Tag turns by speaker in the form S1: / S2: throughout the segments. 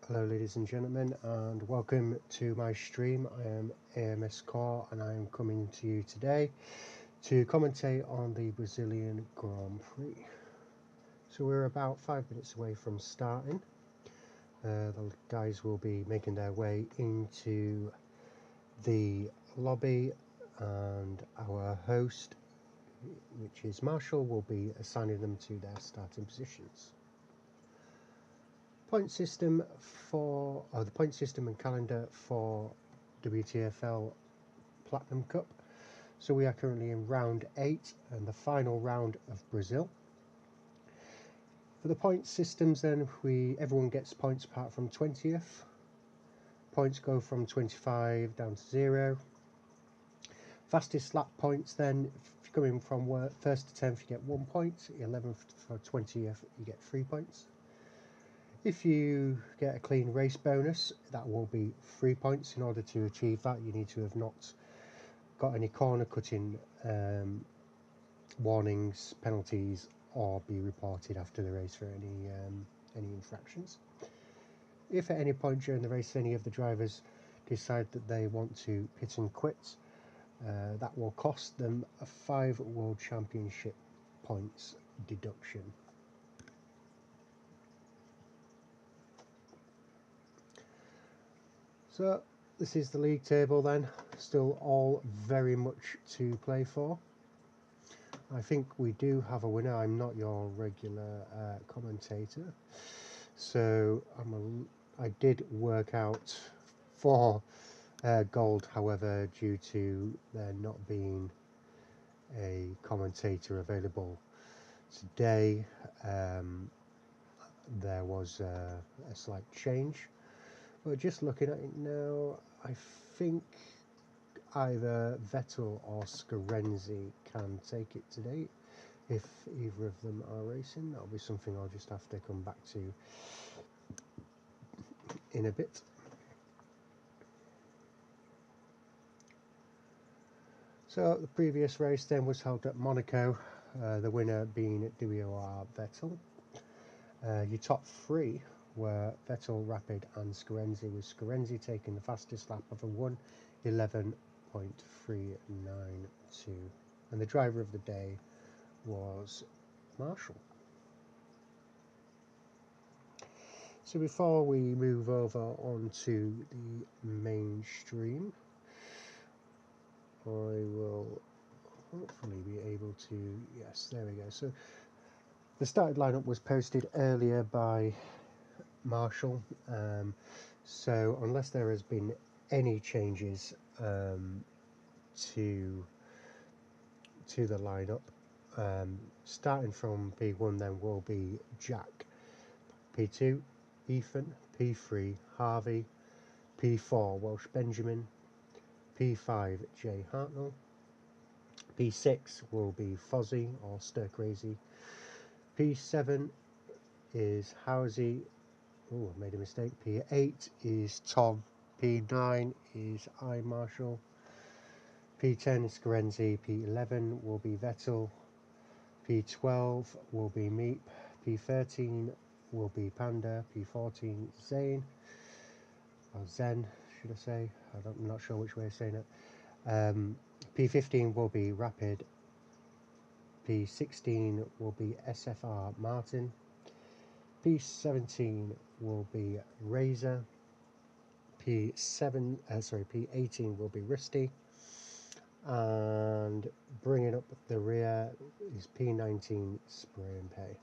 S1: Hello ladies and gentlemen, and welcome to my stream. I am AMS KORRE and I am coming to you today to commentate on the Brazilian Grand Prix. So we're about 5 minutes away from starting. The guys will be making their way into the lobby, and our host, which is Marshall, will be assigning them to their starting positions. The point system and calendar for WTFL Platinum Cup. So we are currently in round 8 and the final round of Brazil. For the point systems then, everyone gets points apart from 20th. Points go from 25 down to 0. Fastest lap points then, if you're going from 1st to 10th you get 1 point, 11th to 20th you get 3 points. If you get a clean race bonus, that will be 3 points. In order to achieve that, you need to have not got any corner cutting warnings, penalties, or be reported after the race for any infractions. If at any point during the race any of the drivers decide that they want to pit and quit, that will cost them a 5 World Championship points deduction. So this is the league table then, still all very much to play for. I think we do have a winner. I'm not your regular commentator, so I did work out for gold, however, due to there not being a commentator available today, there was a slight change. But just looking at it now, I think either Vettel or Scarenzi can take it today. If either of them are racing, that'll be something I'll just have to come back to in a bit. So the previous race then was held at Monaco, the winner being WR Vettel. Your top 3 were Vettel, Rapid and Scarenzi, with Scarenzi taking the fastest lap of a 1:11.392, and the driver of the day was Marshall. So before we move over onto the main stream, I will hopefully be able to, yes, there we go. So the starting lineup was posted earlier by Marshall, so unless there has been any changes to the lineup, starting from P1 then will be Jack, P2 Ethan, P3 Harvey, P4 Welsh Benjamin, P5 Jay Hartnell, P6 will be Fozzie or Stir Crazy, P7 is Housie, oh I made a mistake, P8 is Tom, P9 is I Marshall, P10 is Scarenzi, P11 will be Vettel, P12 will be Meep, P13 will be Panda, P14 Zane, or Zen should I say, I'm not sure which way of saying it. P15 will be Rapid, P16 will be SFR Martin, P17 will be Razor, P18 will be Risty, and bringing up the rear is P19 Spray and Pay.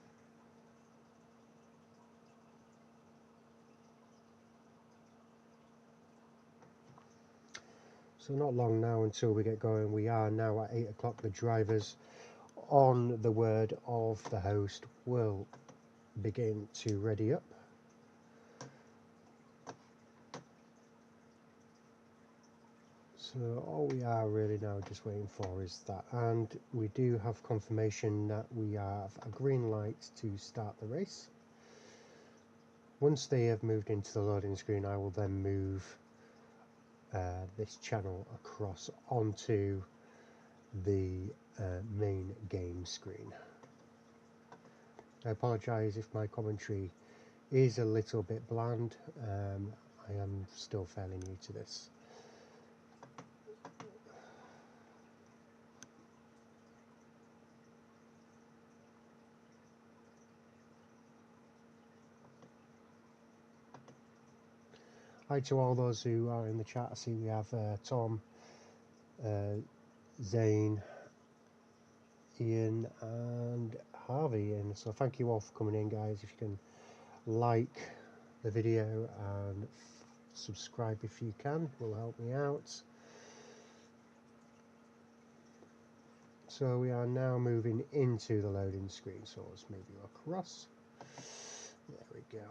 S1: So not long now until we get going. We are now at 8 o'clock. The drivers, on the word of the host, will begin to ready up. So all we are really now just waiting for is that, and we do have confirmation that we have a green light to start the race. Once they have moved into the loading screen, I will then move this channel across onto the main game screen. I apologise if my commentary is a little bit bland. I am still fairly new to this. Hi to all those who are in the chat. I see we have Tom, Zane, Ian and Harvey in. So thank you all for coming in, guys. If you can like the video and subscribe if you can, will help me out. So we are now moving into the loading screen, so let's move you across. There we go.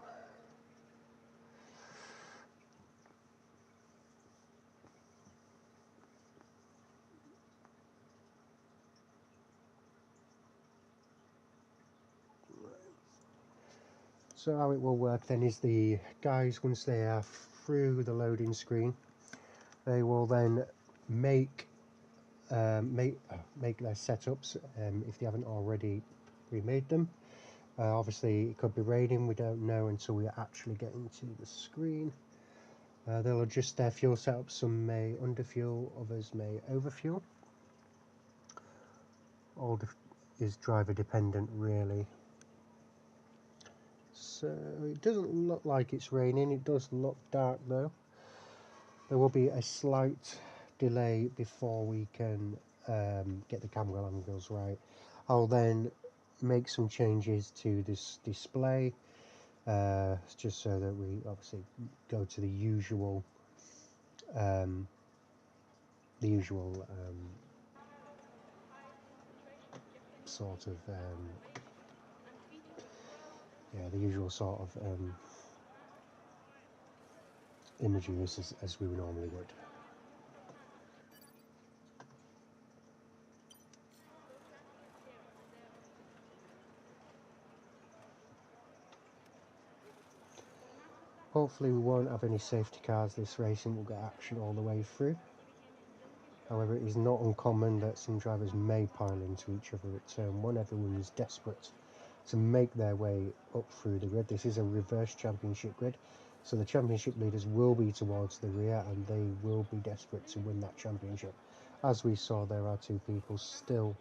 S1: So how it will work then is the guys, once they are through the loading screen, they will then make their setups if they haven't already remade them. Obviously it could be raining, we don't know until we actually get into the screen. They'll adjust their fuel setups, some may underfuel, others may overfuel. All is driver dependent really. So it doesn't look like it's raining, it does look dark though. There will be a slight delay before we can get the camera angles right. I'll then make some changes to this display just so that we obviously go to the usual sort of the usual sort of images as we normally would. Hopefully we won't have any safety cars this race and we'll get action all the way through. However, it is not uncommon that some drivers may pile into each other at turn one. Everyone is desperate to make their way up through the grid. This is a reverse championship grid, so the championship leaders will be towards the rear and they will be desperate to win that championship. As we saw, there are two people still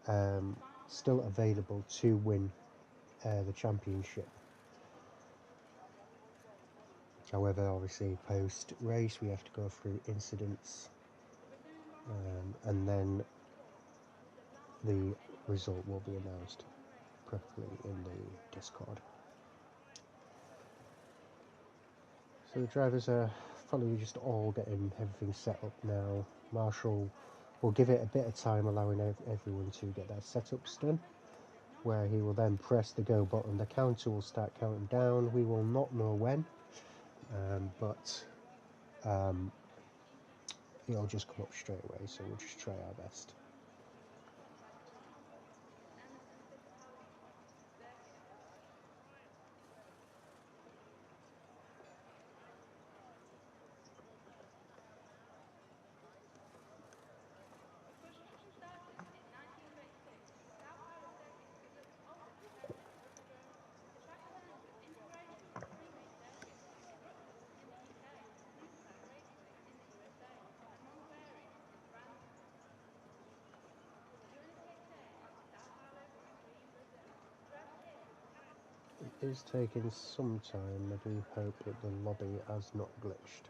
S1: available to win the championship. However, obviously post race we have to go through incidents and then the result will be announced properly in the Discord. So the drivers are probably just all getting everything set up now. Marshall will give it a bit of time, allowing everyone to get their setups done, where he will then press the go button. The counter will start counting down. We will not know when, but it'll just come up straight away, so we'll just try our best. It is taking some time. I do hope that the lobby has not glitched.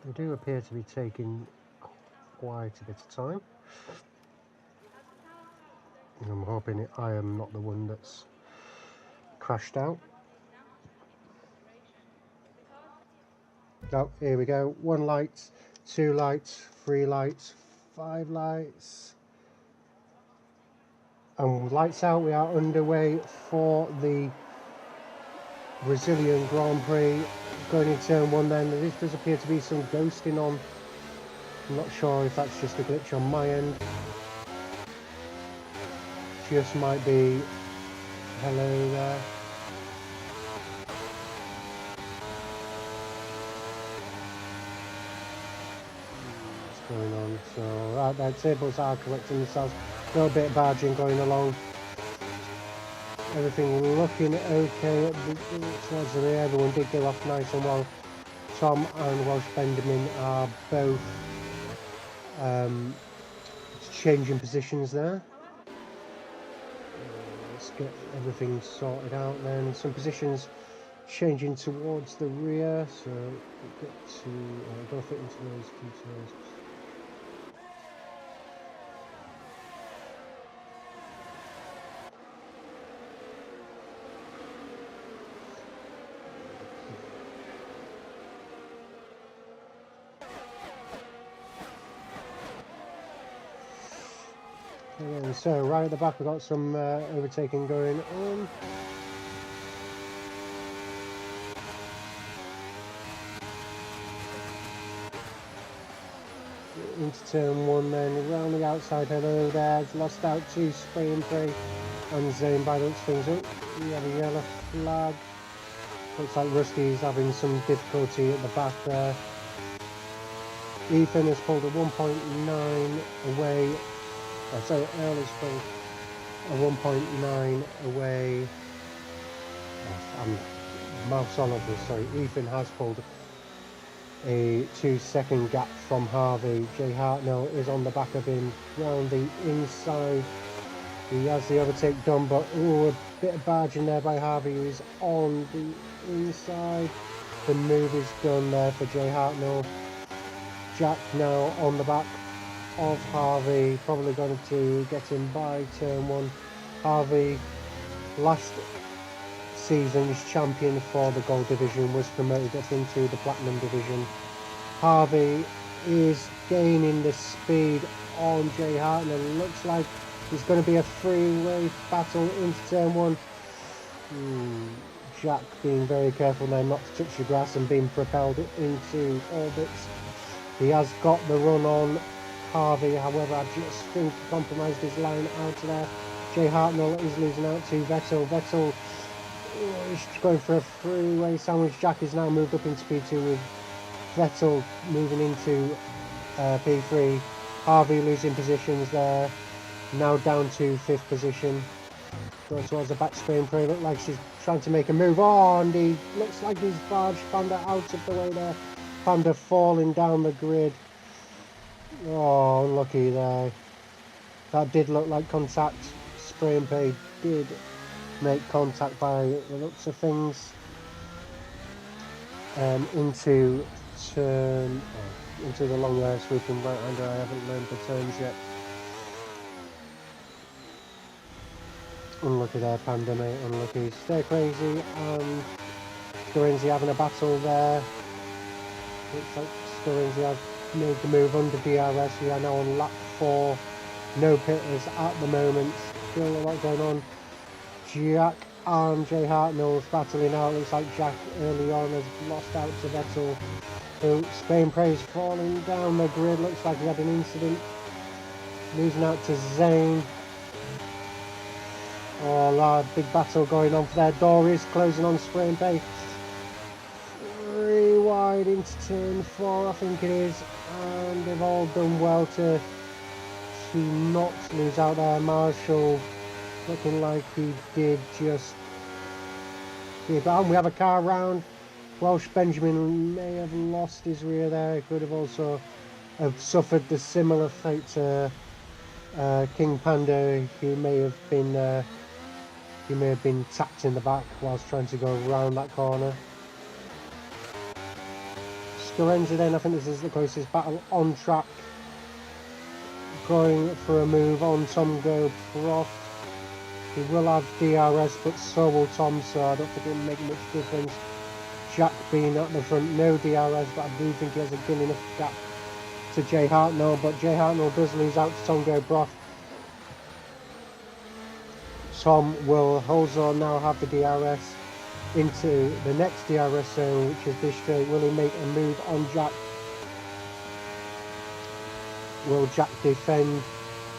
S1: They do appear to be taking quite a bit of time. I'm hoping I am not the one that's crashed out. Oh, here we go. 1 light, 2 lights, 3 lights, 5 lights. And lights out, we are underway for the Brazilian Grand Prix. Going in turn 1 then, there does appear to be some ghosting on. I'm not sure if that's just a glitch on my end. Just might be. Hello there. What's going on? So right there, tables are correcting themselves. A little bit of barging going along. Everything looking okay towards the rear. Everyone did go off nice and well. Tom and Welsh Benjamin are both changing positions there. Let's get everything sorted out then. Some positions changing towards the rear, so we'll get to go fit into those details. Okay, so right at the back we've got some overtaking going on. Into turn 1 then, around the outside. Hello there, it's lost out to Spray and Pray and Zane by the looks things up. We have a yellow flag. Looks like Rusty's having some difficulty at the back there. Ethan has pulled a 1.9 away. Sorry, Earl has pulled a 1.9 away. I'm mouse on over, sorry. Ethan has pulled a 2-second gap from Harvey. Jay Hartnell is on the back of him round the inside. He has the overtake done, but a bit of barging there by Harvey, who is on the inside. The move is done there for Jay Hartnell. Jack now on the back of Harvey, probably going to get him by turn 1. Harvey, last season's champion for the gold division, was promoted up into the platinum division. Harvey is gaining the speed on Jay Hartnell. Looks like it's going to be a three-way battle into turn 1. Jack being very careful now not to touch the grass and being propelled into orbits. He has got the run on Harvey, however I just think he compromised his line out there. Jay Hartnell is losing out to Vettel. Vettel is going for a three-way sandwich. Jack is now moved up into P2 with Vettel moving into P3. Harvey losing positions there. Now down to 5th position. Going towards the back spray and pray. Looks like she's trying to make a move on. He looks like he's barged Panda out of the way there. Panda falling down the grid. Oh, unlucky there. That did look like contact. Spray and pray did make contact by the looks of things. Into turn, into the long sweeping right hander. I haven't learned the turns yet. Unlucky there, Panda, mate. Unlucky. Stay crazy and Scorenzi having a battle there. Looks like Scorenzi has made the move under DRS. We are now on lap 4. No pitters at the moment. Still a lot going on. Jack and Jay Hartnell battling out. Looks like Jack early on has lost out to Vettel. So Spain Praise falling down the grid. Looks like he had an incident. Losing out to Zane. Oh, large big battle going on for their door is closing on Spray and Pay. 3 wide into turn 4, I think it is, and they've all done well to not lose out there. Marshall looking like he did just give on. We have a car round. Welsh Benjamin may have lost his rear there. He could have also have suffered the similar fate to King Panda, who may have been tapped in the back whilst trying to go around that corner. Lorenzo then, I think this is the closest battle on track. Going for a move on Tom Go Prof. He will have DRS, but so will Tom, so I don't think it'll make much difference. Jack being at the front, no DRS, but I do think he has a good enough gap to Jay Hartnell, but Jay Hartnell does lose out to Tom Go Prof. Tom will also now have the DRS into the next DRS zone, which is this straight. Will he make a move on Jack? Will Jack defend?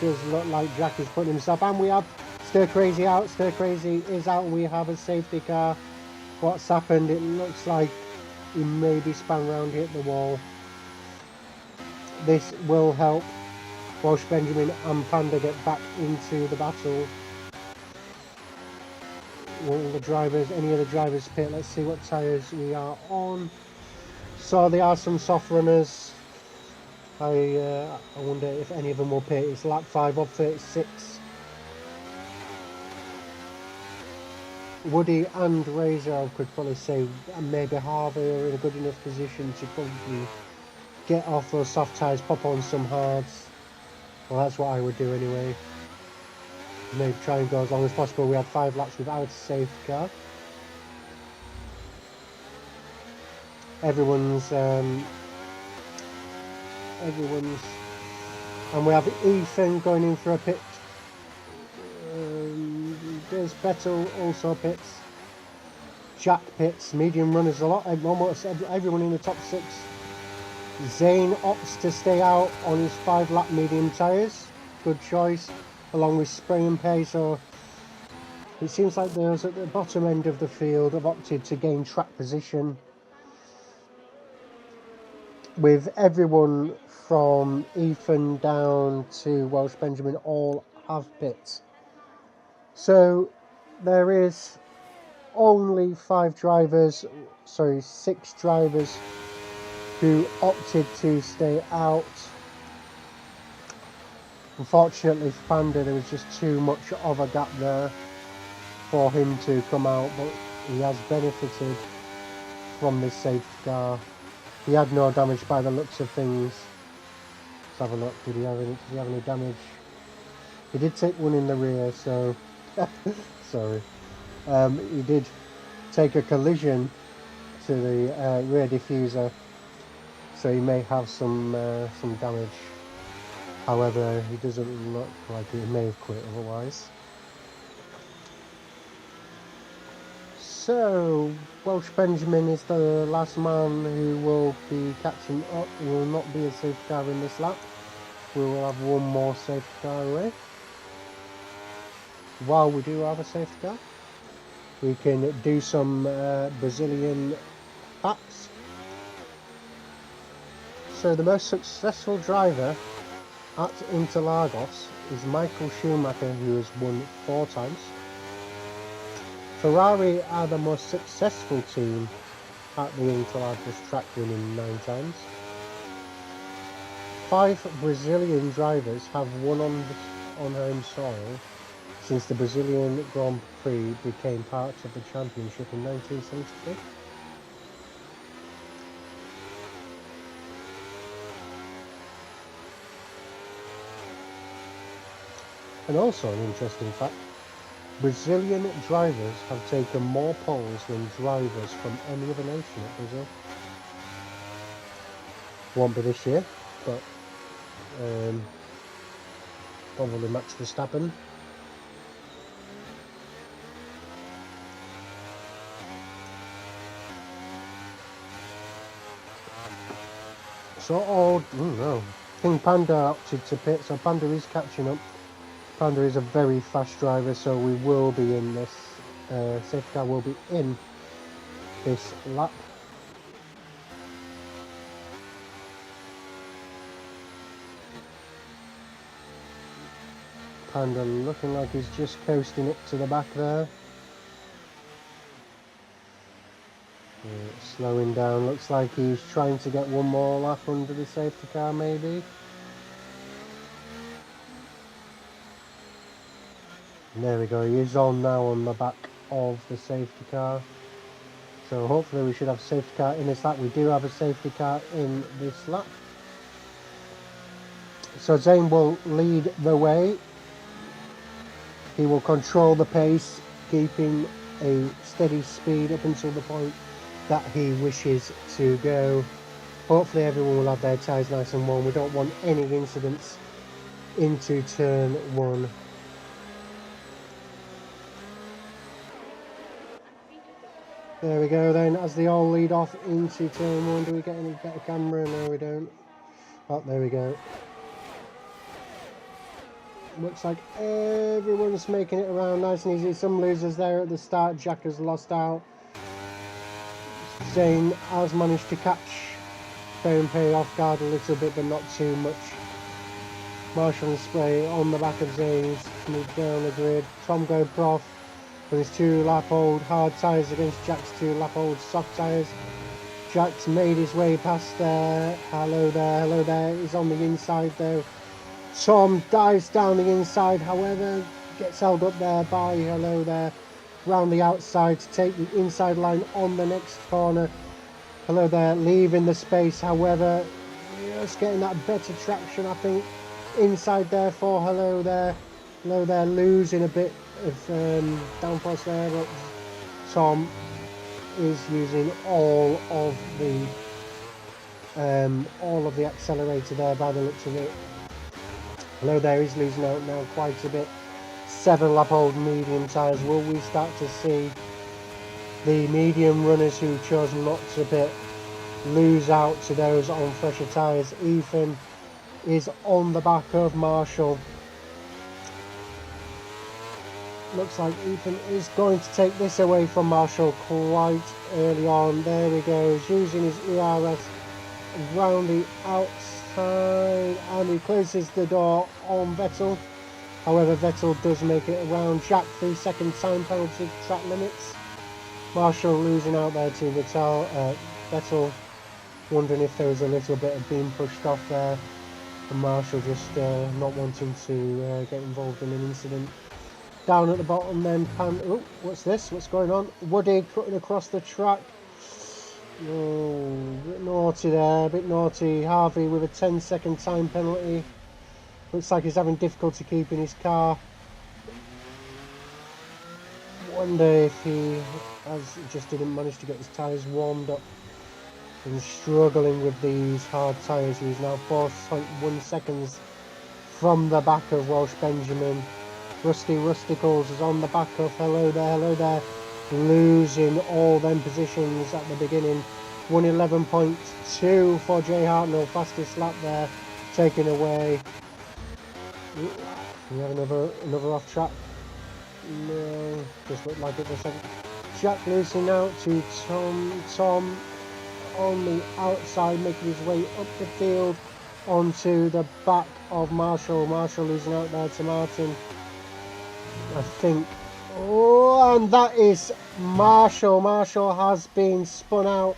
S1: Does look like Jack is putting himself, and we have Stir Crazy out. Stir Crazy is out. We have a safety car. What's happened? It looks like he maybe spun round, hit the wall. This will help Welsh Benjamin and Panda get back into the battle. Will the drivers, any of the drivers pit? Let's see what tyres we are on. So there are some soft runners. I wonder if any of them will pit. It's lap 5 of 36. Woody and Razor, I could probably say, and maybe Harvey are in a good enough position to probably get off those soft tyres, pop on some hards. Well, that's what I would do anyway. Maybe try and go as long as possible. We had 5 laps without a safety car. Everyone's, and we have Ethan going in for a pit. There's Bettel also pits. Jack pits. Medium runners a lot. Almost everyone in the top 6. Zane opts to stay out on his 5-lap medium tyres. Good choice. Along with Spray and Pay. So it seems like those at the bottom end of the field have opted to gain track position, with everyone from Ethan down to Welsh Benjamin all have pits. So there is only 6 drivers who opted to stay out. Unfortunately for Panda, there was just too much of a gap there for him to come out, but he has benefited from this safety car. He had no damage by the looks of things. Let's have a look. Did he have any damage? He did take one in the rear, so sorry. He did take a collision to the rear diffuser, so he may have some damage. However, he doesn't look like he may have quit otherwise. So, Welsh Benjamin is the last man who will be catching up. There will not be a safety car in this lap. We will have one more safety car away. While we do have a safety car, we can do some Brazilian laps. So the most successful driver at Interlagos is Michael Schumacher, who has won 4 times. Ferrari are the most successful team at the Interlagos track, winning 9 times. 5 Brazilian drivers have won on home soil since the Brazilian Grand Prix became part of the championship in 1973. And also an interesting fact, Brazilian drivers have taken more poles than drivers from any other nation at Brazil. Won't be this year, but probably Max Verstappen. So, King Panda opted to pit, so Panda is catching up. Panda is a very fast driver, so we will be in this, safety car will be in this lap. Panda looking like he's just coasting up to the back there. Slowing down, looks like he's trying to get one more lap under the safety car maybe. And there we go, he is on now on the back of the safety car. So hopefully we should have a safety car in this lap. We do have a safety car in this lap. So Zane will lead the way. He will control the pace, keeping a steady speed up until the point that he wishes to go. Hopefully everyone will have their tyres nice and warm. We don't want any incidents into turn 1. There we go then, as they all lead off into turn 1. Do we get any better camera? No, we don't. Oh, there we go. Looks like everyone's making it around nice and easy. Some losers there at the start. Jack has lost out. Zane has managed to catch Pay off guard a little bit, but not too much. Marshall and Spray on the back of Zane's moved down the grid. Tom Go Prof with his 2 lap old hard tyres against Jack's 2 lap old soft tyres. Jack's made his way past there. Hello there, hello there. He's on the inside though. Tom dives down the inside, however, gets held up there by hello there. Round the outside to take the inside line on the next corner. Hello there, leaving the space, however, just getting that better traction, I think, inside there for hello there, losing a bit of downforce there, but Tom is using all of the accelerator there by the looks of it. Hello there, he's losing out now quite a bit. 7 lap old medium tyres. Will we start to see the medium runners who chose not to pit lose out to those on fresher tyres? Ethan is on the back of Marshall. Looks like Ethan is going to take this away from Marshall quite early on. There he goes, using his ERS round the outside, and he closes the door on Vettel. However, Vettel does make it around. Jack 3 second time penalty track limits. Marshall losing out there to Vettel, wondering if there was a little bit of being pushed off there, and Marshall just not wanting to get involved in an incident. Down at the bottom then, oh, what's this? What's going on? Woody cutting across the track. Oh, a bit naughty there, a bit naughty. Harvey with a 10-second time penalty. Looks like he's having difficulty keeping his car. Wonder if he just didn't manage to get his tyres warmed up. And struggling with these hard tyres. He's now 4.1 seconds from the back of Welsh Benjamin. Rusty Rusticles is on the back of hello there, losing all them positions at the beginning. 1:11.2 for Jay Hartnell, fastest lap there, taken away. We have another off track. No, just looked like it for a second. Jack losing out to Tom on the outside, making his way up the field onto the back of Marshall. Marshall losing out there to Martin, I think. Oh, and that is Marshall. Marshall has been spun out.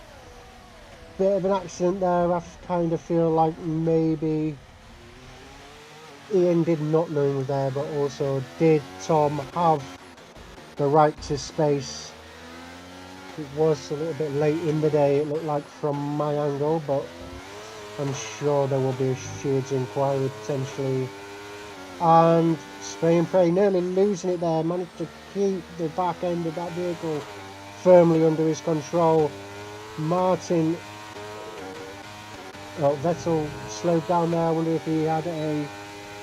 S1: Bit of an accident there. I kind of feel like maybe Ian did not know he was there, but also did Tom have the right to space? It was a little bit late in the day, it looked like, from my angle, but I'm sure there will be a steward's inquiry potentially. And Spray and Pray nearly losing it there, managed to keep the back end of that vehicle firmly under his control. Martin, well, Vettel slowed down there. I wonder if he had a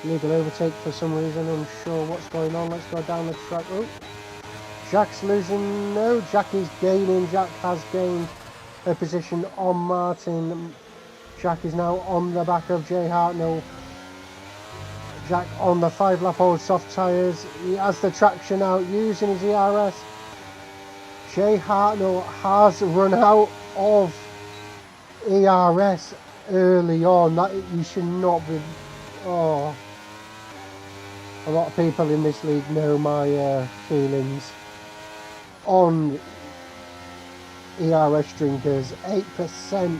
S1: legal overtake for some reason. I'm sure what's going on. Let's go down the track. Oh, Jack's losing. No, Jack is gaining. Jack has gained a position on Martin. Jack is now on the back of Jay Hartnell. Jack on the 5 lap old soft tyres. He has the traction out using his ERS. Jay Hartnell has run out of ERS early on. That you should not be. Oh, a lot of people in this league know my feelings on ERS drinkers. 8%.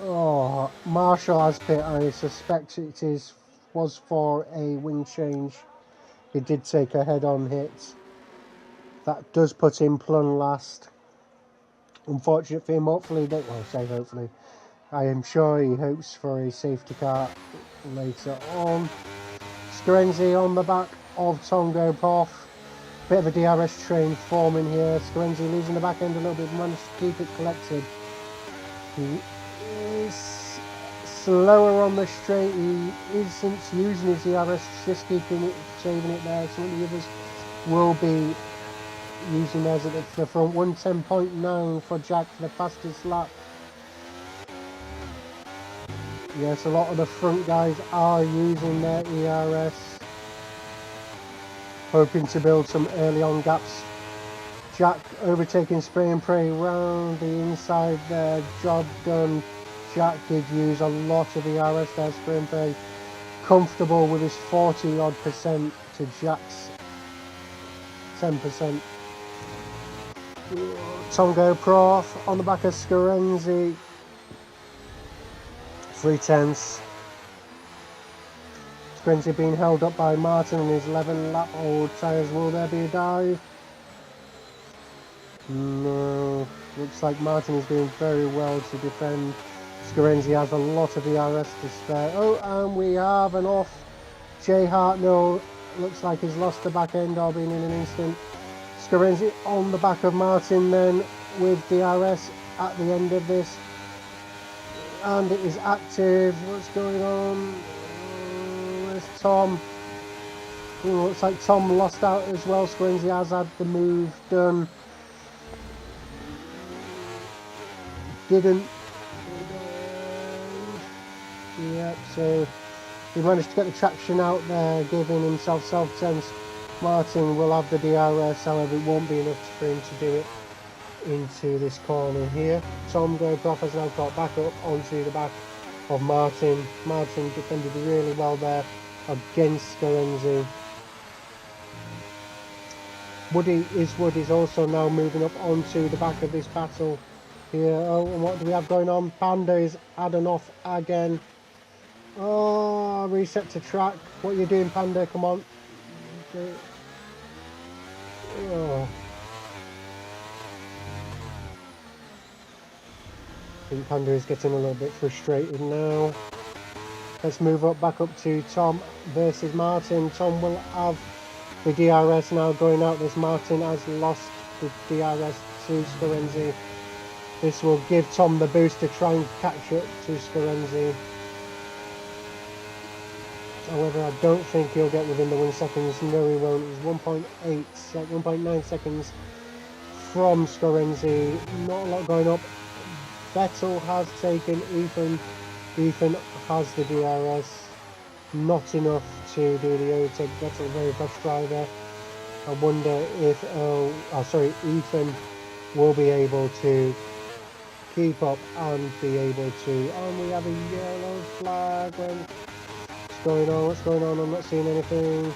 S1: Oh, Marshall has pit. I suspect it was for a wing change. He did take a head-on hit. That does put him plumb last. Unfortunate for him, hopefully, well, say hopefully, I am sure he hopes for a safety car later on. Scorenzi on the back of Tongo Prof. Bit of a DRS train forming here. Scorenzi losing the back end a little bit, managed to keep it collected. He is slower on the straight. He isn't using his DRS, just keeping it, saving it there. Some of the others will be using theirs at the front. 110.9 for Jack for the fastest lap. Yes, a lot of the front guys are using their ERS, hoping to build some early on gaps. Jack overtaking Spray and Pray round the inside there, job done. Jack did use a lot of ERS there, Spray and Pray comfortable with his 40 odd percent to Jack's 10%. Tongo Prof on the back of Scorenzi, 3/10. Scorenzi being held up by Martin on his 11 lap old tyres. Will there be a dive? No. Looks like Martin is doing very well to defend. Scorenzi has a lot of ERS to spare. Oh, and we have an off. Jay Hartnell looks like he's lost the back end or been in an instant. Scorenzi on the back of Martin then with DRS at the end of this. And it is active. What's going on? Where's Tom? Ooh, looks like Tom lost out as well. Scorenzi has had the move done. Didn't. Yep, so he managed to get the traction out there, giving himself self-sense. Martin will have the DRS, however it won't be enough for him to do it into this corner here. Tom Prof has now got back up onto the back of Martin. Martin defended really well there against Scorenzi. Woody's also now moving up onto the back of this battle here. Oh, and what do we have going on? Panda is adding off again. Oh, reset to track. What are you doing, Panda? Come on. Okay. Oh. I think Panda is getting a little bit frustrated now. Let's move up back up to Tom versus Martin. Tom will have the DRS now going out. This Martin has lost the DRS to Scorenzi. This will give Tom the boost to try and catch up to Scorenzi. However, I don't think he'll get within the 1 seconds. No, he won't. He's 1.9 seconds from Scorenzi. Not a lot going up. Vettel has taken Ethan. Ethan has the DRS. Not enough to do the overtake. Vettel, very fast driver. I wonder if Ethan will be able to keep up and be able to. And we have a yellow flag. What's going on? I'm not seeing anything.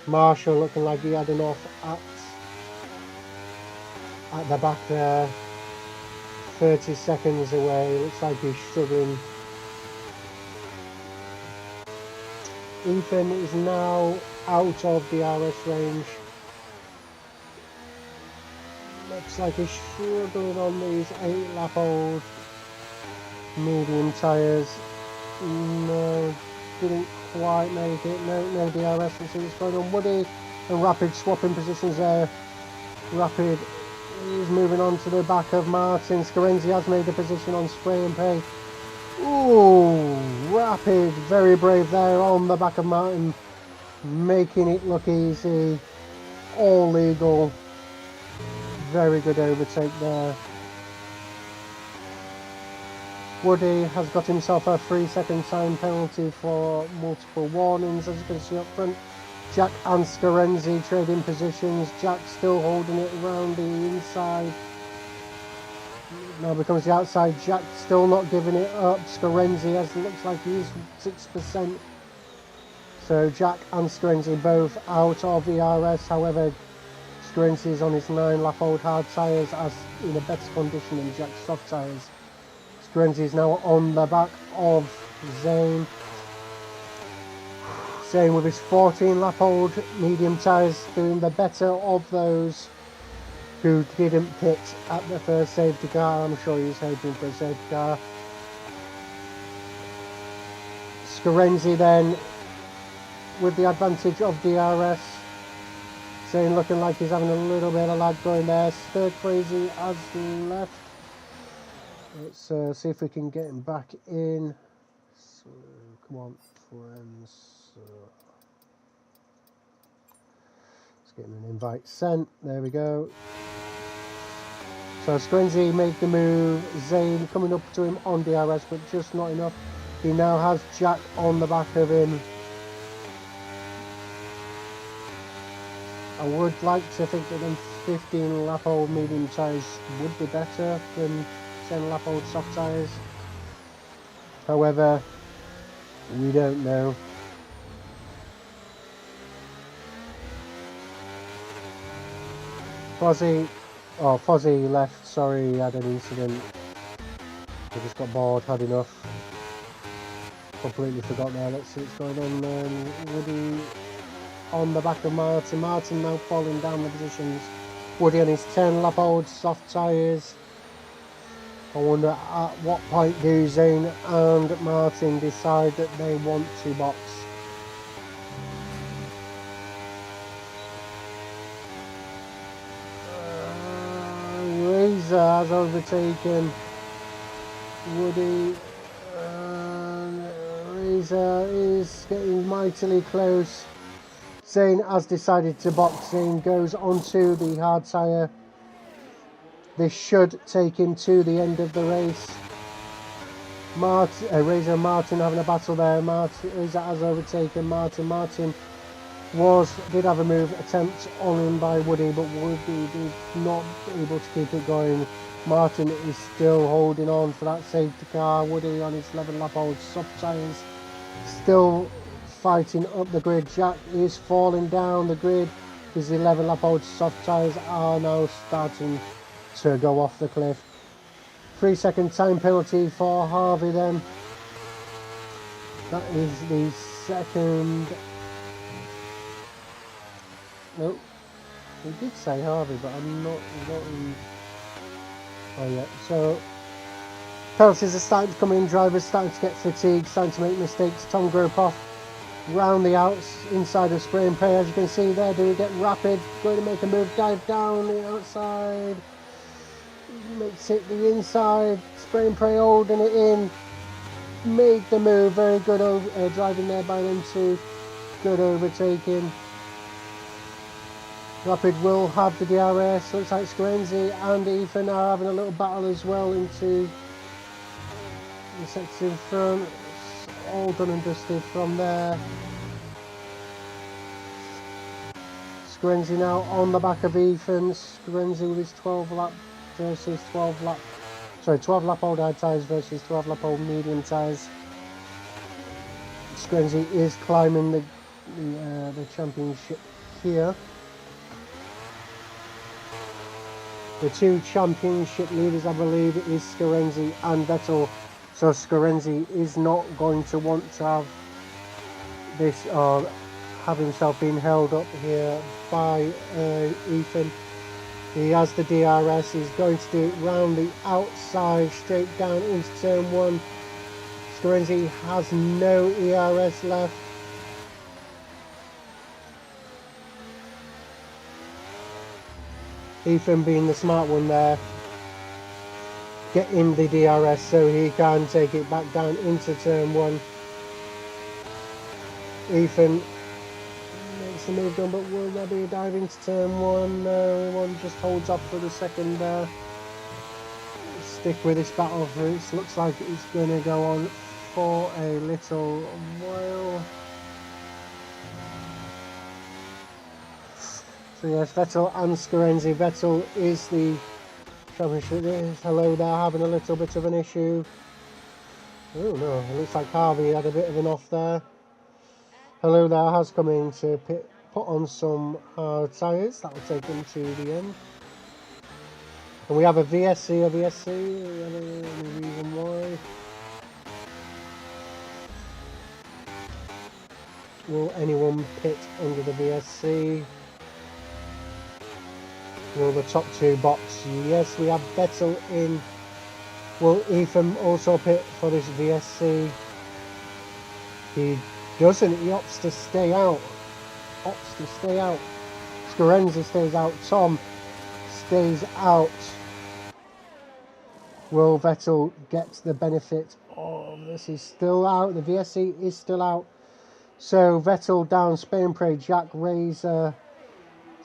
S1: Marshall looking like he had an off at the back there. 30 seconds away. Looks like he's struggling. Ethan is now out of the DRS range. Looks like he's struggling on these 8 lap old medium tyres. No, didn't quite make it. No DRS. Let's see what's going on. Woody and Rapid swapping positions there. Rapid is moving on to the back of Martin. Scorenzi has made a position on Spray and Pay. Ooh, Rapid, very brave there on the back of Martin, making it look easy. All legal. Very good overtake there. Woody has got himself a 3-second time penalty for multiple warnings, as you can see up front. Jack and Scorenzi trading positions. Jack still holding it around the inside. Now becomes the outside. Jack still not giving it up. Scorenzi looks like he's 6%. So Jack and Scorenzi both out of the RS. However, Scorenzi is on his 9 lap old hard tyres, as in a better condition than Jack's soft tyres. Scorenzi is now on the back of Zane. Zane with his 14 lap old medium tyres doing the better of those. who didn't pit at the first safety car. I'm sure he's hoping for a safety car. Scarenzi then, with the advantage of DRS, Zane looking like he's having a little bit of lag going there. Third Crazy has left. Let's see if we can get him back in. So, come on, friends. Let's get him an invite sent. There we go. So Scarenzi made the move. Zane coming up to him on DRS, but just not enough. He now has Jack on the back of him. I would like to think that them 15 lap old medium tyres would be better than 10 lap old soft tyres. However, we don't know. Fozzie left, sorry, he had an incident. He just got bored, had enough. Completely forgot there, let's see what's going on. Woody on the back of Martin. Martin now falling down the positions. Woody on his 10 lap old soft tyres. I wonder at what point do Zane and Martin decide that they want to box. Razor has overtaken Woody. Razor is getting mightily close. Zane has decided to box. Zane goes onto the hard tyre. This should take him to the end of the race. Razor and Martin having a battle there. Razor has overtaken Martin. Martin did have a move attempt on him by Woody, but Woody did not able to keep it going. Martin is still holding on for that safety car. Woody on his 11 lap old soft tyres still fighting up the grid. Jack is falling down the grid. His 11 lap old soft tyres are now starting to go off the cliff. 3-second time penalty for Harvey then. That is the second. Nope. He did say Harvey, but I'm not in. Oh yeah. So penalties are starting to come in. Drivers starting to get fatigued, starting to make mistakes. Tom Gropoff round the outs inside of spray and pray. As you can see there, do we get rapid? Going to make a move, dive down the outside. Makes it the inside. Spray and pray holding it in. Made the move. Very good driving there by them two. Good overtaking. Rapid will have the DRS. Looks like Scarenzi and Ethan are having a little battle as well into the section front. It's all done and dusted from there. Scarenzi now on the back of Ethan. Scarenzi with his 12 lap versus 12 lap old hard tyres versus 12 lap old medium tyres. Scarenzi is climbing the championship here. The two championship leaders, I believe, is Scarenzi and Vettel. So Scarenzi is not going to want to have this or have himself being held up here by Ethan. He has the DRS. He's going to do it round the outside, straight down into turn one. Scarenzi has no ERS left. Ethan being the smart one there, getting the DRS so he can take it back down into turn one. Ethan makes the move done, but will there be a dive into turn one? No, one just holds off for the second there. Stick with this battle for it. Looks like it's going to go on for a little while. So yes, Vettel and Scarenzi. Vettel is the championship. Hello there, having a little bit of an issue. Oh no, it looks like Harvey had a bit of an off there. Hello there has come in to put on some hard tyres. That will take him to the end. And we have a VSC, any reason why? Will anyone pit under the VSC? Will the top two box? Yes, we have Vettel in. Will Ethan also pit for this VSC? He doesn't. He opts to stay out. Scarenza stays out. Tom stays out. Will Vettel get the benefit of this? Is still out. The VSC is still out. So Vettel down, Spain Prey, Jack, Razor,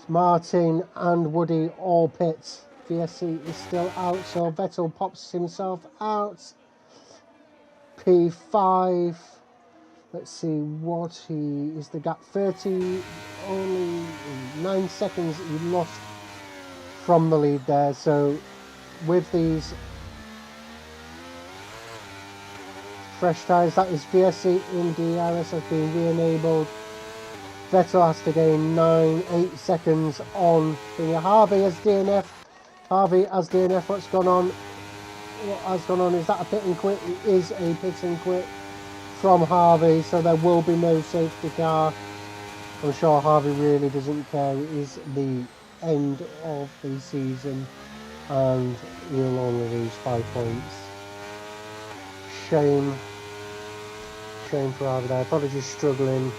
S1: Martin and Woody all pits. VSC is still out, so Vettel pops himself out. P5. Let's see what he is. The gap 30, only 9 seconds he lost from the lead there. So with these fresh tyres, that is VSC in DRS has been re-enabled. Vettel has to gain 8 seconds on Harvey as DNF. What's gone on? What has gone on? Is that a pit and quit? It is a pit and quit from Harvey, so there will be no safety car. I'm sure Harvey really doesn't care. It is the end of the season and he'll only lose 5 points. Shame for Harvey there. Probably just struggling.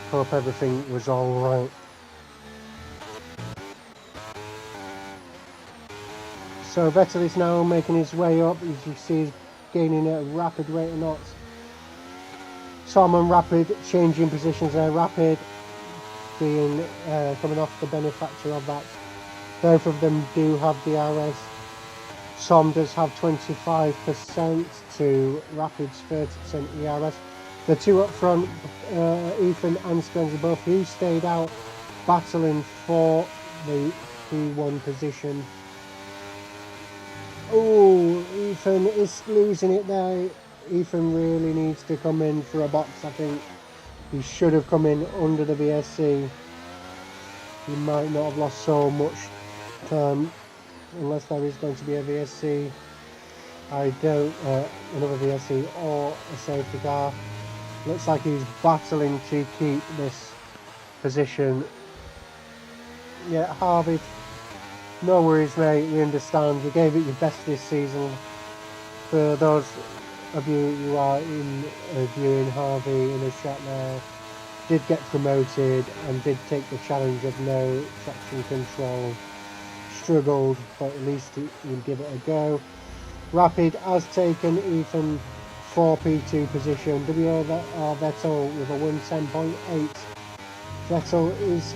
S1: Hope everything was alright. So Vettel is now making his way up. As you see, he's gaining at a rapid rate of knots. Tom and Rapid changing positions there. Rapid being coming off the benefactor of that. Both of them do have DRS. Tom does have 25% to Rapid's 30% ERS. The two up front, Ethan and Spencer, both who stayed out, battling for the P1 position. Oh, Ethan is losing it there. Ethan really needs to come in for a box. I think he should have come in under the VSC. He might not have lost so much time unless there is going to be a VSC. I don't, another VSC or a safety car. Looks like he's battling to keep this position. Yeah, Harvey, no worries mate, we understand. You gave it your best this season. For those of you who are viewing Harvey in the chat now, did get promoted and did take the challenge of no traction control. Struggled, but at least he'll give it a go. Rapid has taken Ethan for P2 position. WR Vettel with a 110.8. Vettel is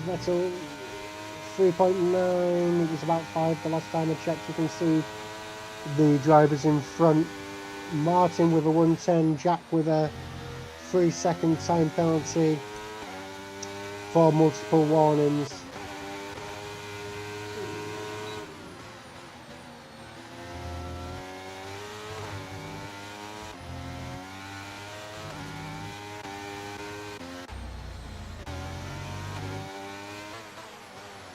S1: Vettel 3.9. It was about 5 the last time I checked. You can see the drivers in front. Martin with a 110. Jack with a 3-second time penalty for multiple warnings.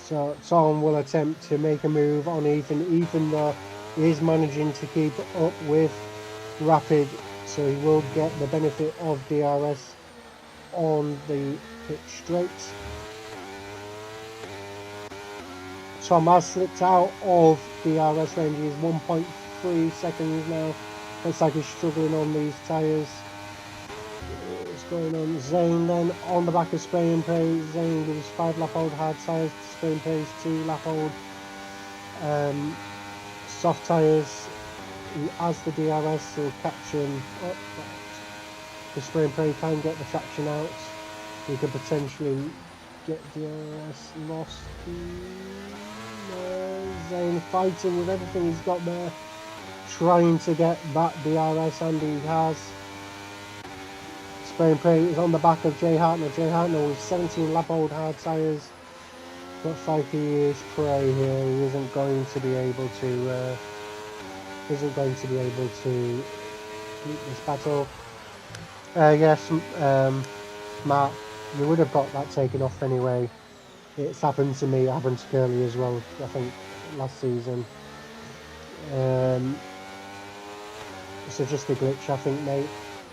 S1: So Tom will attempt to make a move on Ethan. Ethan though is managing to keep up with Rapid, so he will get the benefit of DRS on the pit straight. Tom has slipped out of DRS range. He is 1.3 seconds now. Looks like he's struggling on these tyres. What's going on? Zane then on the back of Spray and Pray. Zane with his 5-lap-old hard tyres. Spray and Pray's 2-lap-old soft tyres. He has the DRS, so catch him up. The Spray and Pray can get the traction out. He could potentially get DRS lost. Zane fighting with everything he's got there, trying to get that DRS, and he has. Spray and Pray is on the back of Jay Hartnell. Jay Hartnell with 17-lap-old hard tyres. Looks like he is Prey here. He isn't going to be able to. Beat this battle. Yes, Matt, you would have got that taken off anyway. It's happened to me. It happened to Curly as well. I think last season. So just a glitch, I think, mate.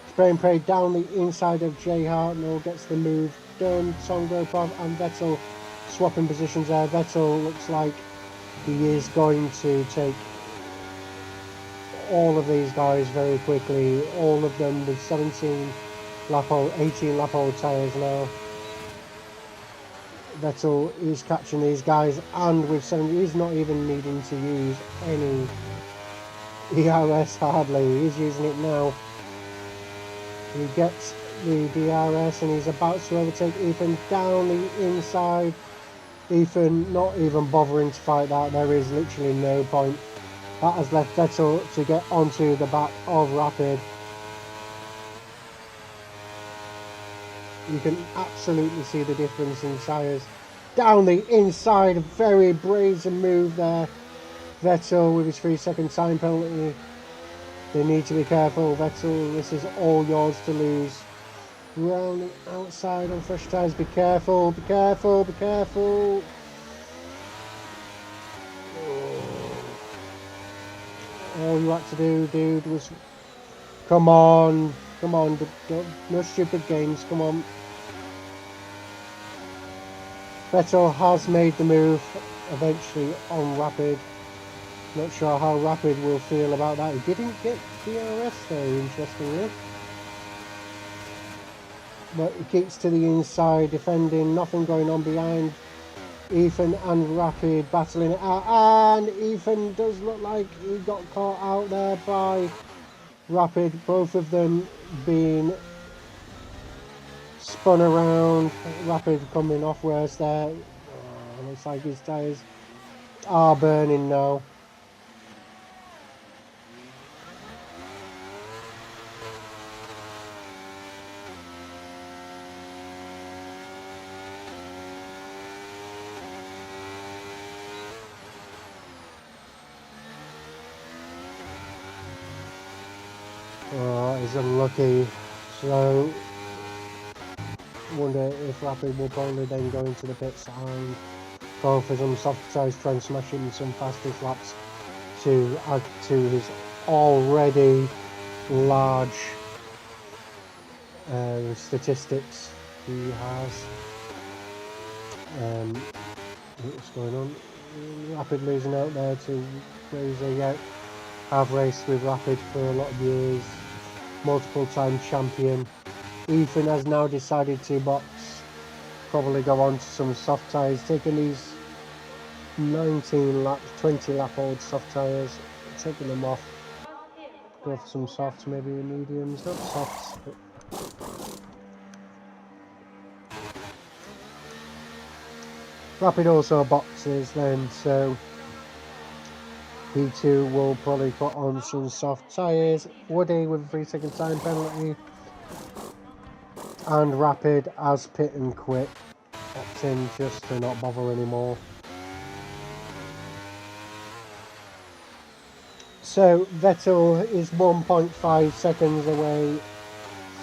S1: Spray and Pray down the inside of Jay Hartnell, gets the move done. Tongo, Prov and Vettel swapping positions there. Vettel looks like he is going to take all of these guys very quickly, all of them with 18 lap old tyres now. Vettel is catching these guys, and with 70, he's not even needing to use any ERS hardly, he's using it now. He gets the DRS and he's about to overtake Ethan down the inside. Ethan not even bothering to fight that, there is literally no point. That has left Vettel to get onto the back of Rapid. You can absolutely see the difference in tyres. Down the inside, a very brazen move there. Vettel with his 3-second time penalty. They need to be careful. Vettel, this is all yours to lose. Round the outside on fresh tyres. Be careful, be careful, be careful. All you had to do, dude, was come on, no stupid games, come on. Vettel has made the move eventually on Rapid. Not sure how Rapid will feel about that. He didn't get DRS though, interestingly. But he keeps to the inside, defending, nothing going on behind. Ethan and Rapid battling it out, and Ethan does look like he got caught out there by Rapid, both of them being spun around. Rapid coming off worse there. Looks like his tyres are burning now. Oh, he's unlucky. So, wonder if Rapid will probably then go into the pits and go for some soft tyres, try and smash in some fastest laps to add to his already large statistics he has. What's going on? Rapid losing out there to Razor. Yeah, have raced with Rapid for a lot of years, multiple time champion. Ethan has now decided to box, probably go on to some soft tyres, taking these 19 laps, 20 lap old soft tyres, taking them off, go for some softs, maybe mediums, not softs, but Rapid also boxes then, so P2 will probably put on some soft tyres. Woody with a 3-second time penalty, and Rapid as pit and quit, opting just to not bother anymore. So Vettel is 1.5 seconds away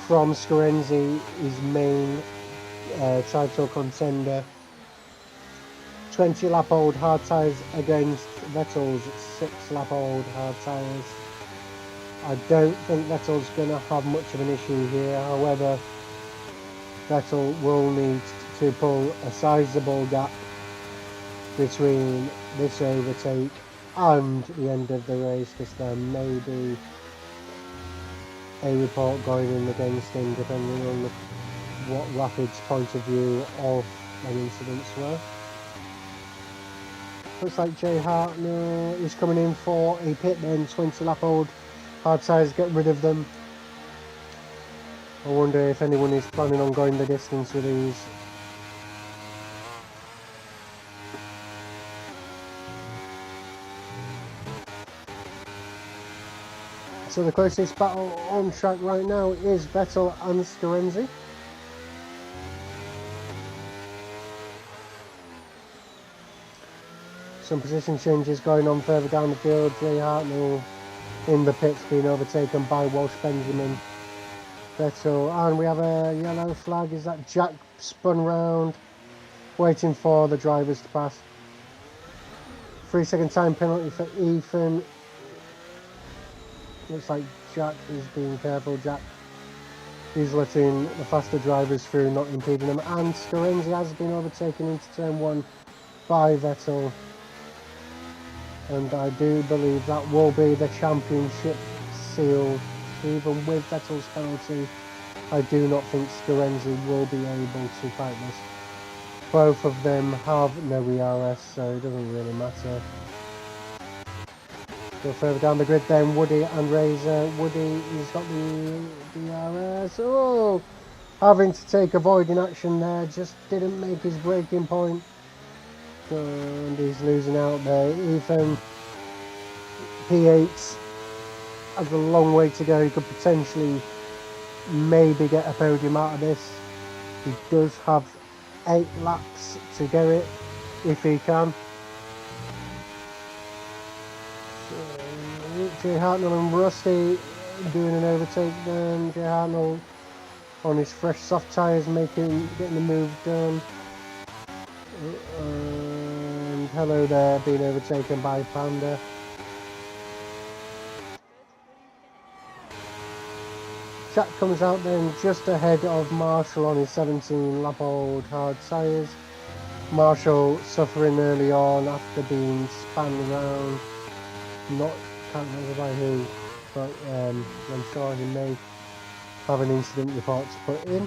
S1: from Scorenzi, his main title contender. 20 lap old hard tyres against Vettel's 6 lap old hard tyres. I don't think Vettel's going to have much of an issue here, however Vettel will need to pull a sizable gap between this overtake and the end of the race, because there may be a report going in against him depending on what Rapid's point of view of the incidents were. Looks like Jay Hartner is coming in for a pit then, 20 lap old hard tyres, get rid of them. I wonder if anyone is planning on going the distance with these. So the closest battle on track right now is Vettel and Scorenzi. Some position changes going on further down the field. Jay Hartnell in the pits being overtaken by Walsh Benjamin. Vettel, and we have a yellow flag. Is that Jack spun round, waiting for the drivers to pass? 3-second time penalty for Ethan. Looks like Jack is being careful. Jack He's letting the faster drivers through, not impeding them. And Scarenzi has been overtaken into turn 1 by Vettel. And I do believe that will be the championship sealed. Even with Vettel's penalty, I do not think Scarenzi will be able to fight this. Both of them have no ERS, so it doesn't really matter. Go further down the grid then, Woody and Razor. Woody, he's got the DRS. Oh! Having to take avoiding action there, just didn't make his braking point. And he's losing out there. Ethan, P8 has a long way to go. He could potentially maybe get a podium out of this. He does have 8 laps to get it, if he can. Jay Hartnell and Rusty doing an overtake then. Jay Hartnell on his fresh soft tyres getting the move done. And hello there, being overtaken by Panda. Jack comes out then just ahead of Marshall on his 17 lap old hard tyres. Marshall suffering early on after being spun around. Can't remember by who, but I'm sure he may have an incident report to put in.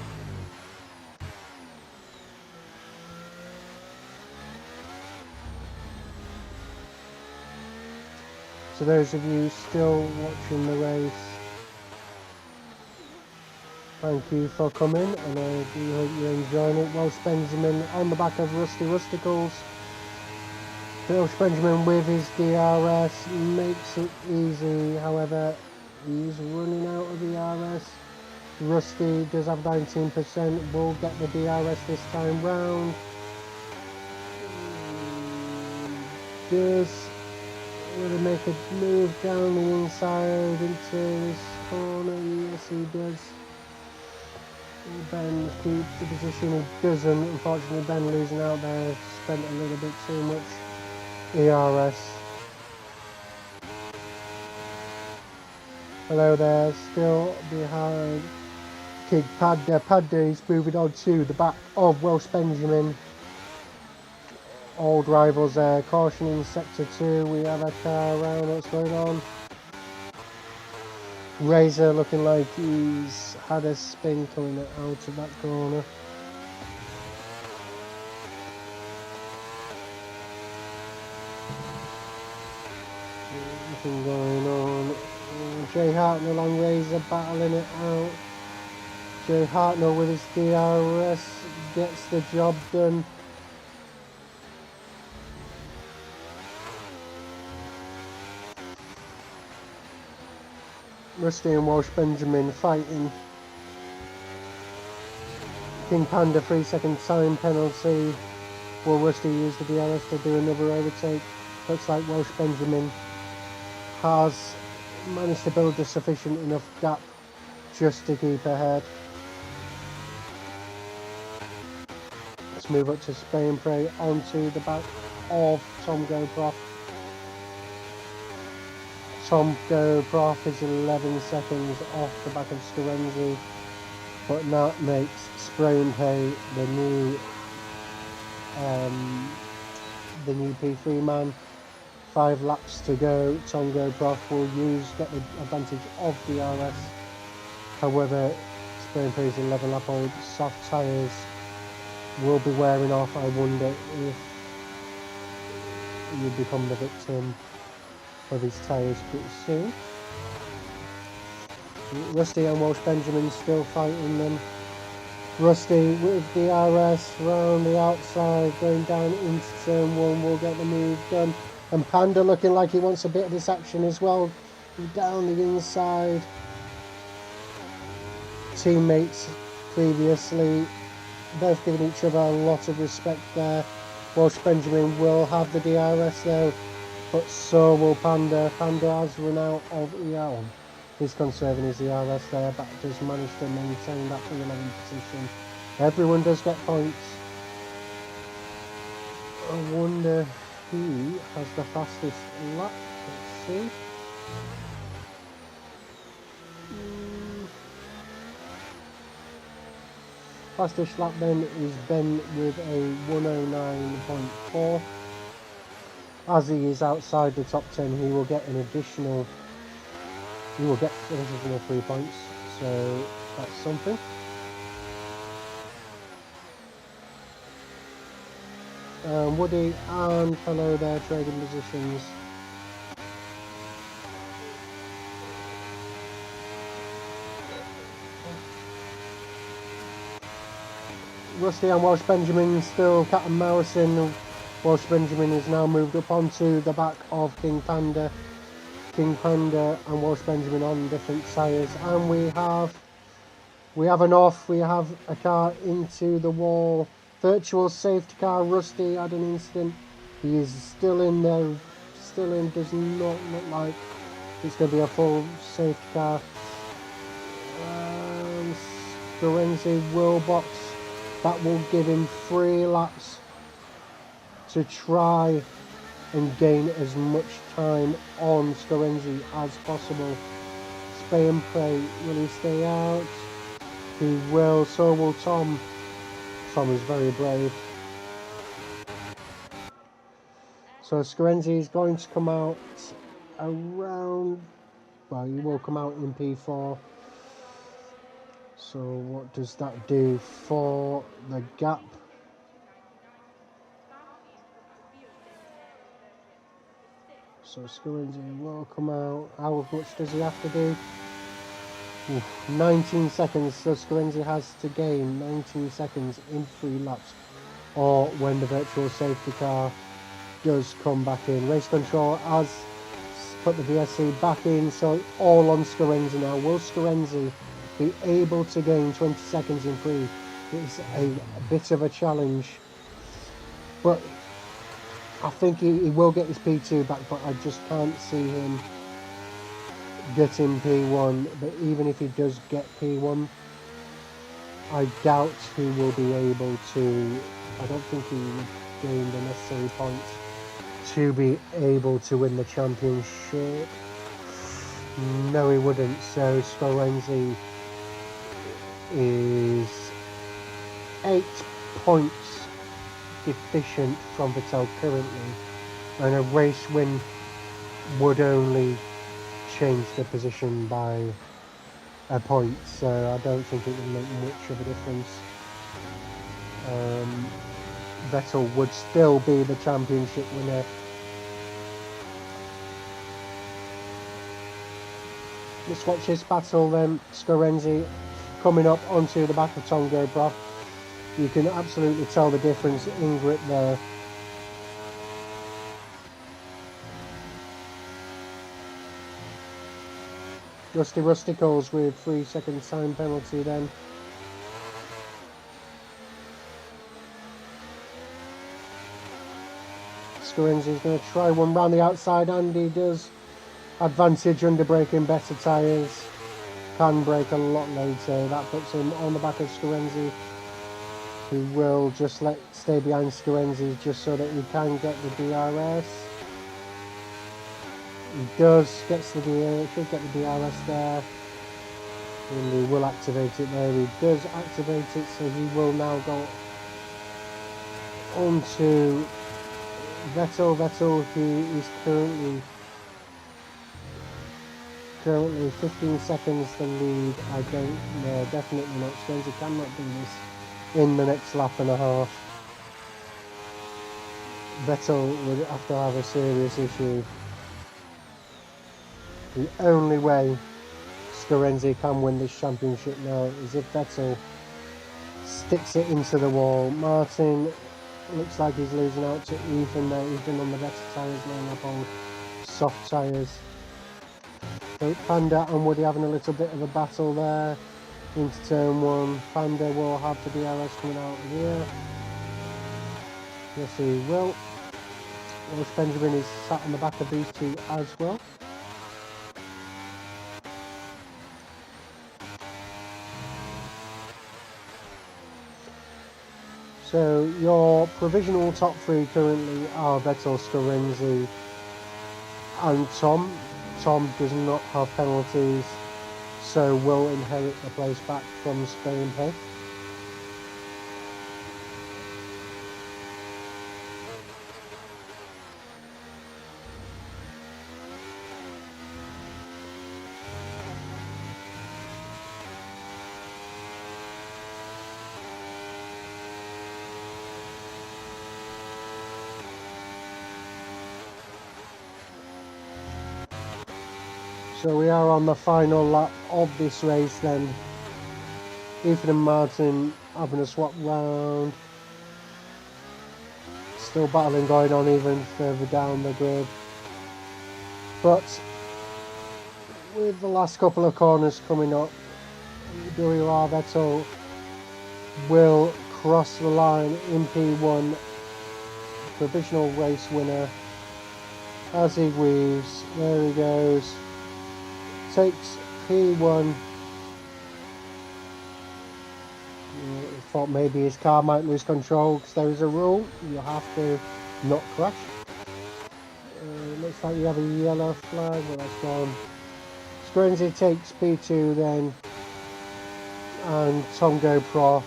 S1: So those of you still watching the race, thank you for coming, and I do hope you're enjoying it. Welsh Benjamin on the back of Rusty Rusticles. Welsh Benjamin with his DRS makes it easy, however he's running out of DRS. Rusty does have 19%, will get the DRS this time round. Does really make a move down the inside into this corner? Yes, he does. Ben keeps the position, he doesn't. Unfortunately, Ben losing out there, spent a little bit too much ERS. Hello there, still behind Kid Padda. Padda is moving on to the back of Welsh Benjamin. Old rivals there, caution in sector 2, we have a car around, what's going on? Razor looking like he's had a spin coming out of that corner. Nothing going on. Jay Hartnell and Razor battling it out. Jay Hartnell with his DRS gets the job done. Rusty and Welsh Benjamin fighting. King Panda 3-second time penalty. Will Rusty use the DRS to do another overtake? Looks like Welsh Benjamin has managed to build a sufficient enough gap just to keep ahead. Let's move up to spray and pray onto the back of Tom GoProf. Tom GoProf is 11 seconds off the back of Scarenzi, but that makes spray and pray the new P3 man. 5 laps to go. Tom GoProf will get the advantage of the RS. However, spray and pray's 11 lap old soft tyres will be wearing off. I wonder if you become the victim of his tyres pretty soon. Rusty and Welsh Benjamin still fighting them. Rusty with the RS round the outside, going down into turn 1, will get the move done. And Panda looking like he wants a bit of this action as well. Down the inside. Teammates previously, both giving each other a lot of respect there. Welsh Benjamin will have the DRS though, but so will Panda. Panda has run out of ER. He's conserving his ERS there, but does manage to maintain that P11 position. Everyone does get points. I wonder who has the fastest lap. Let's see. Fastest lap then is Ben with a 109.4. As he is outside the top 10, he will get additional 3 points, so that's something. Woody and Fellow there trading positions. Rusty and Welsh Benjamin still cat and mousing. Welsh Benjamin is now moved up onto the back of King Panda. King Panda and Welsh Benjamin on different tyres, and we have an off. We have a car into the wall. Virtual safety car. Rusty had an incident. He is still in there. Still in. Does not look like it's going to be a full safety car. Scorenzi will box. That will give him 3 laps to try and gain as much time on Scorenzi as possible. Spay and pray. Will he stay out? He will. So will Tom. Tom is very brave. So Scorenzi is going to come out around... Well, he will come out in P4. So what does that do for the gap? So Scorenzi will come out. How much does he have to do? 19 seconds. So Scorenzi has to gain 19 seconds in 3 laps, or when the virtual safety car does come back in. Race control has put the VSC back in, so all on Scorenzi now. Will Scorenzi be able to gain 20 seconds in 3? It's a bit of a challenge, but I think he will get his P2 back, but I just can't see him getting P1. But even if he does get P1, I doubt he will be able to. I don't think he would gain the necessary points to be able to win the championship. No, he wouldn't. So Scorenzi is 8 points deficient from Vettel currently, and a race win would only change the position by a point, so I don't think it would make much of a difference. Vettel would still be the championship winner. Let's watch this battle then. Scorenzi coming up onto the back of Tongo Brock. You can absolutely tell the difference in grip there. Rusty calls with 3 second time penalty then. Scorenzi's going to try one round the outside, and he does. Advantage under braking, better tyres. Can brake a lot later. That puts him on the back of Scorenzi, who will just stay behind Scorenzi just so that he can get the DRS. He does, should get the DRS there, and he will activate it there. He does activate it, so he will now go on to Vettel. Vettel, who is currently 15 seconds the lead. I don't know, definitely not. Scorenzi cannot do this in the next lap and a half. Vettel would have to have a serious issue. The only way Scorenzi can win this championship now is if Vettel sticks it into the wall. Martin looks like he's losing out to Ethan there. Ethan on the better tyres, laying up on soft tyres. So Panda and Woody having a little bit of a battle there into turn 1. Panda will have the DRS coming out here. Yes, he will. Welsh Benjamin is sat on the back of these two as well. So your provisional top 3 currently are Vettel, Scorenzi and Tom. Tom does not have penalties, so will inherit the place back from Spain Pay. So we are on the final lap of this race then. Ethan and Martin having a swap round. Still battling going on even further down the grid. But with the last couple of corners coming up, WR Vettel will cross the line in P1, provisional race winner. As he weaves, there he goes, takes P1. Thought maybe his car might lose control because there is a rule, you have to not crash. Looks like you have a yellow flag, but that's gone. Scorenzi takes P2 then, and Tongo Prof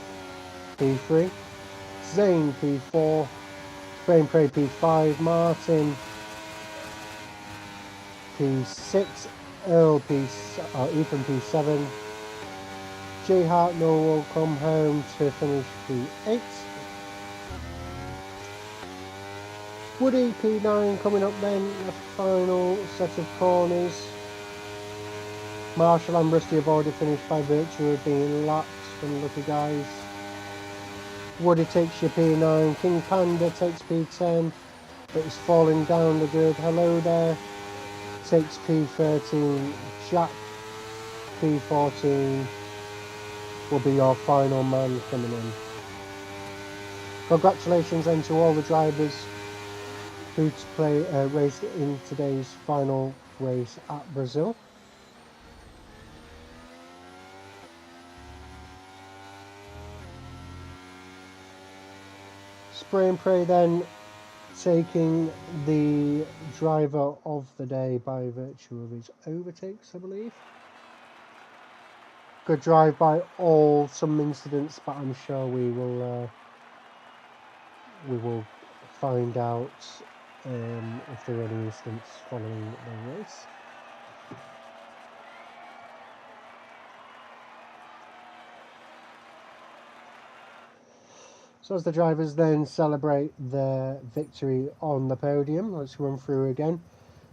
S1: P3, Zane P4, Brain Prey P5, Martin P6, Earl Ethan P7, Jay Hartnell will come home to finish P8. Woody P9 coming up then, the final set of corners. Marshall and Rusty have already finished by virtue of being lapped from Lucky Guys. Woody takes your P9, King Panda takes P10, but is falling down the grid. Hello there, takes P13, Jack P14 will be your final man coming in. Congratulations then to all the drivers who raced in today's final race at Brazil. Spray and Pray then taking the driver of the day by virtue of his overtakes, I believe. Good drive by all, some incidents, but I'm sure we will find out if there are any incidents following the race. So as the drivers then celebrate their victory on the podium, let's run through again.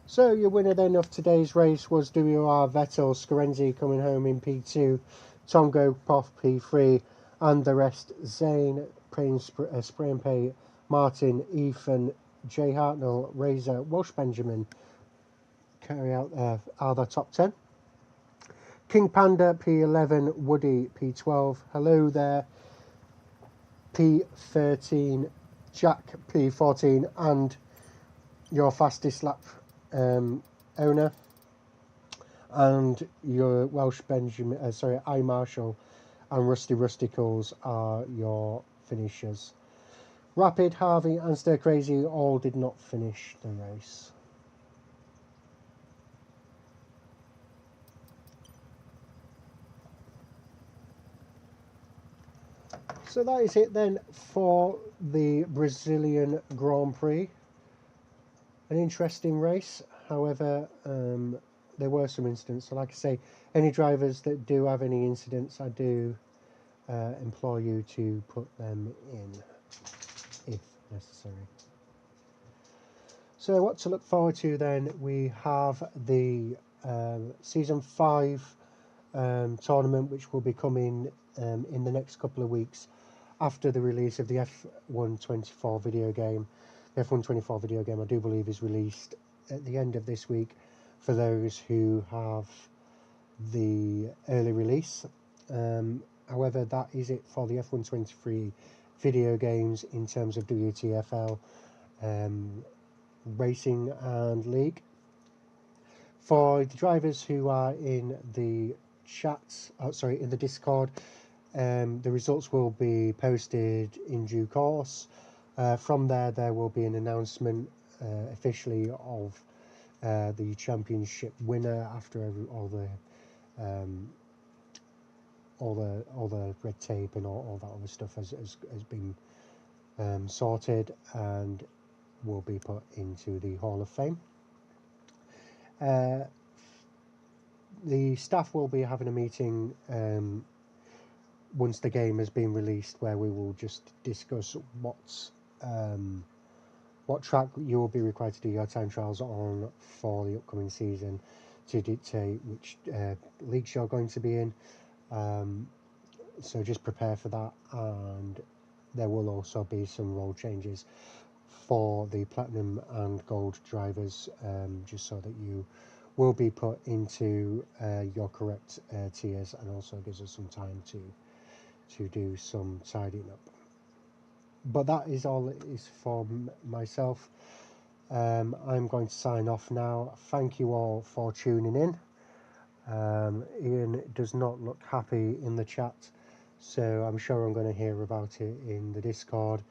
S1: So your winner then of today's race was WR Vettel, Scorenzi coming home in P2, Tongo Prof P3, and the rest Zane, Spray and Pay, Martin, Ethan, Jay Hartnell, Razor, Welsh Benjamin carry out are the top 10. King Panda P11, Woody P12, hello there, P13, Jack P14, and your fastest lap owner, and your Welsh Benjamin, I Marshall and Rusty Rusticles are your finishers. Rapid, Harvey and Stir Crazy all did not finish the race. So that is it then for the Brazilian Grand Prix. An interesting race, however, there were some incidents. So like I say, any drivers that do have any incidents, I do implore you to put them in if necessary. So what to look forward to then, we have the Season 5 tournament, which will be coming in the next couple of weeks after the release of the F124 video game. The F124 video game, I do believe, is released at the end of this week for those who have the early release. However, that is it for the F123 video games in terms of WTFL racing and league. For the drivers who are in the chats, in the Discord, the results will be posted in due course. From there will be an announcement officially of the championship winner after all the red tape and all that other stuff has been sorted and will be put into the Hall of Fame. The staff will be having a meeting once the game has been released, where we will just discuss what track you will be required to do your time trials on for the upcoming season. to dictate which leagues you're going to be in. So just prepare for that, and there will also be some role changes for the platinum and gold drivers, just so that you will be put into your correct tiers, and also gives us some time to do some tidying up. But that is all it is for myself. I'm going to sign off now. Thank you all for tuning in. Ian does not look happy in the chat, so I'm sure I'm going to hear about it in the Discord.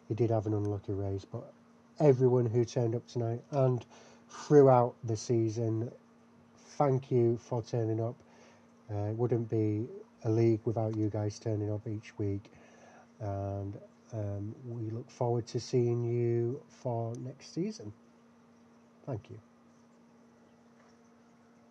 S1: He did have an unlucky race, but everyone who turned up tonight and throughout the season, thank you for turning up. It wouldn't be a league without you guys turning up each week, and we look forward to seeing you for next season. Thank you.